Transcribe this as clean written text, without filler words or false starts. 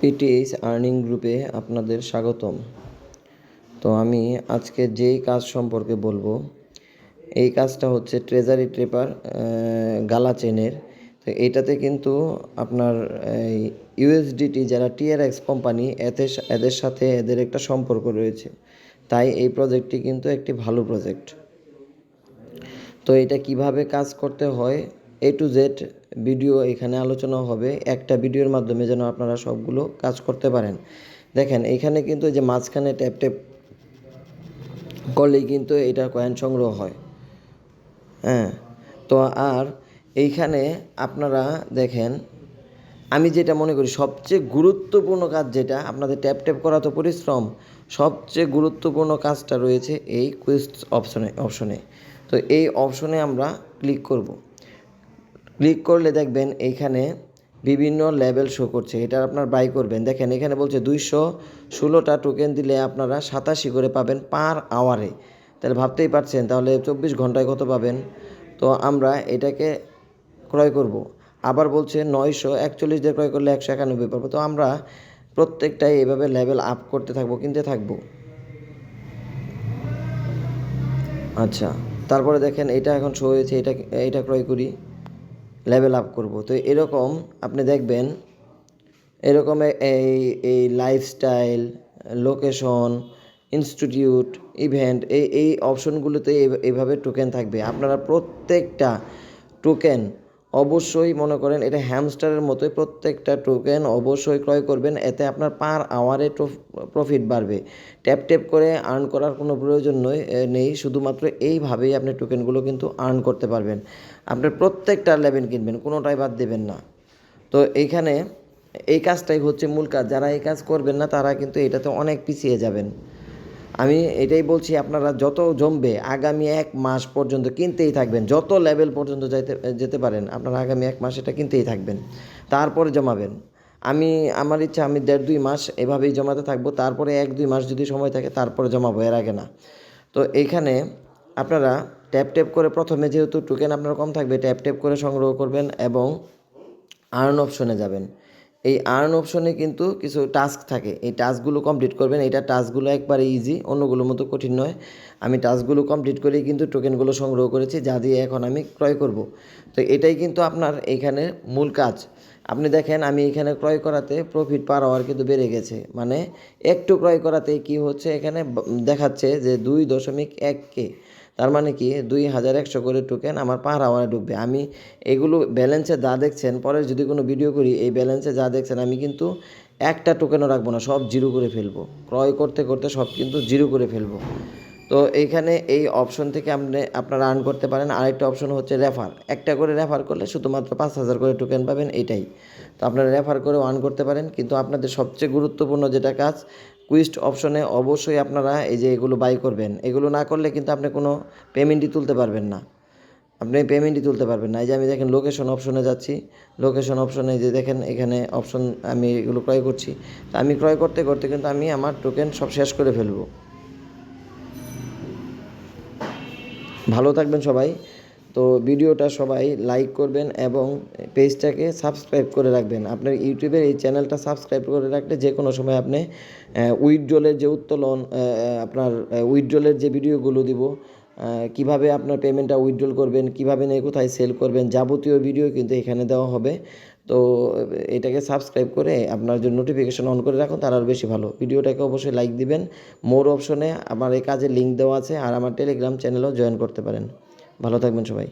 পিটিএইচ earning গ্রুপে আপনাদের স্বাগতম। তো আমি আজকে যেই কাজ সম্পর্কে বলবো, এই কাজটা হচ্ছে ট্রেজারি ট্রেপার গালা চেনের। তো এইটাতে কিন্তু আপনার ইউএসডিটি যারা টিআরএক্স কোম্পানি এদের সাথে এদের একটা সম্পর্ক রয়েছে, তাই এই প্রজেক্টটি কিন্তু একটি ভালো প্রজেক্ট। তো এটা কিভাবে কাজ করতে হয় A to Z ভিডিও এখানে আলোচনা হবে, একটা ভিডিওর মাধ্যমে যেন আপনারা সবগুলো কাজ করতে পারেন। দেখেন এখানে কিন্তু যে মাঝখানে ট্যাপ ট্যাপ করলেই কিন্তু এটা কয়েন সংগ্রহ হয়। তো আর এইখানে আপনারা দেখেন, আমি যেটা মনে করি সবচেয়ে গুরুত্বপূর্ণ কাজ, যেটা আপনাদের ট্যাপ ট্যাপ করা তো পরিশ্রম, সবচেয়ে গুরুত্বপূর্ণ কাজটা রয়েছে এই কুইজ অপশনে। তো এই অপশনে আমরা ক্লিক করব। ক্লিক করলে দেখবেন এইখানে বিভিন্ন লেভেল শো করছে, এটা আপনার বাই করবেন। দেখেন এখানে বলছে 216টা টোকেন দিলে আপনারা 87 করে পাবেন পার আওয়ারে। তাহলে ভাবতেই পারছেন, তাহলে 24 ঘন্টায় কত পাবেন। তো আমরা এটাকে ক্রয় করব। আবার বলছে 941 দিয়ে ক্রয় করলে 191 পাবো। তো আমরা প্রত্যেকটাই এভাবে লেভেল আপ করতে থাকবো, কিনতে থাকবো। আচ্ছা, তারপরে দেখেন এটা এখন শো হয়েছে, এটা ক্রয় করি, লেভেল আপ করব। তো এরকম আপনি দেখবেন, এরকম এই লাইফস্টাইল, লোকেশন, ইনস্টিটিউট, ইভেন্ট, এই অপশনগুলোতে এইভাবে টোকেন থাকবে। আপনারা প্রত্যেকটা টোকেন অবশ্যই মনে করেন এটা হ্যামস্টারের মতোই, প্রত্যেকটা টোকেন অবশ্যই ক্রয় করবেন, এতে আপনার পার আওয়ারে প্রফিট বাড়বে। ট্যাপ ট্যাপ করে আর্ন করার কোনো প্রয়োজন নেই, শুধুমাত্র এইভাবেই আপনি টোকেনগুলো কিন্তু আর্ন করতে পারবেন। আপনার প্রত্যেকটা লেভেল কিনবেন, কোনোটাই বাদ দেবেন না। তো এইখানে এই কাজটাই হচ্ছে মূল কাজ। যারা এই কাজ করবেন না তারা কিন্তু এটাতে অনেক পিছিয়ে যাবেন। আমি এটাই বলছি, আপনারা যত জমবে আগামী 1 মাস পর্যন্ত কিনতেই থাকবেন, যত লেভেল পর্যন্ত যেতে পারেন আপনারা আগামী 1 মাস এটা কিনতেই থাকবেন, তারপরে জমাবেন। আমার ইচ্ছা আমি 1.5-2 মাস এভাবেই জমাতে থাকবো, তারপরে 1-2 মাস যদি সময় থাকে তারপরে জমাবো, এর আগে না। তো এইখানে আপনারা ট্যাপ ট্যাপ করে, প্রথমে যেহেতু টোকেন আপনার কম থাকবে, ট্যাপ ট্যাপ করে সংগ্রহ করবেন এবং আর্ন অপশনে যাবেন। এই আর্ন অপশনে কিন্তু কিছু টাস্ক থাকে, এই টাস্কগুলো কমপ্লিট করবেন। এটা টাস্কগুলো একবারে ইজি, অন্যগুলোর মতো কঠিন নয়। আমি টাস্কগুলো কমপ্লিট করেই কিন্তু টোকেনগুলো সংগ্রহ করেছি, যা দিয়ে এখন আমি ক্রয় করব। তো এটাই কিন্তু আপনার এইখানে মূল কাজ। আপনি দেখেন আমি এখানে ক্রয় করাতে প্রফিট পার আওয়ার কিন্তু বেড়ে গেছে, মানে একটু ক্রয় করাতে কি হচ্ছে, এখানে দেখাচ্ছে যে 2.1K, তার মানে কি 2100 করে টোকেন আমার পার আওয়ারে ঢুকবে। আমি এগুলো ব্যালেন্সে যা দেখছেন, পরে যদি কোনো ভিডিও করি, এই ব্যালেন্সে যা দেখছেন আমি কিন্তু একটা টোকেনও রাখবো না, সব জিরো করে ফেলবো। ক্রয় করতে করতে সব কিন্তু জিরো করে ফেলবো। তো এইখানে এই অপশন থেকে আপনারা আর্ন করতে পারেন। আরেকটা অপশন হচ্ছে রেফার, একটা করে রেফার করলে শুধুমাত্র 5000 করে টোকেন পাবেন, এইটাই। তো আপনারা রেফার করেও আর্ন করতে পারেন। কিন্তু আপনাদের সবচেয়ে গুরুত্বপূর্ণ যেটা কাজ, কুইস্ট অপশনে অবশ্যই আপনারা এই যে এগুলো বাই করবেন। এগুলো না করলে কিন্তু আপনি কোনো পেমেন্টই তুলতে পারবেন না, এই যে আমি দেখেন লোকেশন অপশনে যাচ্ছি, লোকেশন অপশনে যে দেখেন এখানে অপশন, আমি এগুলো ক্রয় করছি। তা আমি ক্রয় করতে করতে কিন্তু আমি আমার টোকেন সব শেষ করে ফেলবো। ভালো থাকবেন সবাই। তো ভিডিওটা সবাই লাইক করবেন এবং পেজটাকে সাবস্ক্রাইব করে রাখবেন। আপনার ইউটিউবের এই চ্যানেলটা সাবস্ক্রাইব করে রাখলে যে কোনো সময় আপনি উইথড্রলের যে উত্তোলন, আপনার উইথড্রলের যে ভিডিওগুলো দিব, কিভাবে আপনার পেমেন্টটা উইথড্রল করবেন, কিভাবে নিয়ে কোথায় সেল করবেন, যাবতীয় ভিডিও কিন্তু এখানে দেওয়া হবে। তো এটাকে সাবস্ক্রাইব করে আপনার যে নোটিফিকেশন অন করে রাখুন, তার আর বেশি ভালো। ভিডিওটাকে অবশ্যই লাইক দিবেন। মোর অপশনে আমার এই কাজের লিঙ্ক দেওয়া আছে, আর আমার টেলিগ্রাম চ্যানেলও জয়েন করতে পারেন। ভালো থাকবেন সবাই।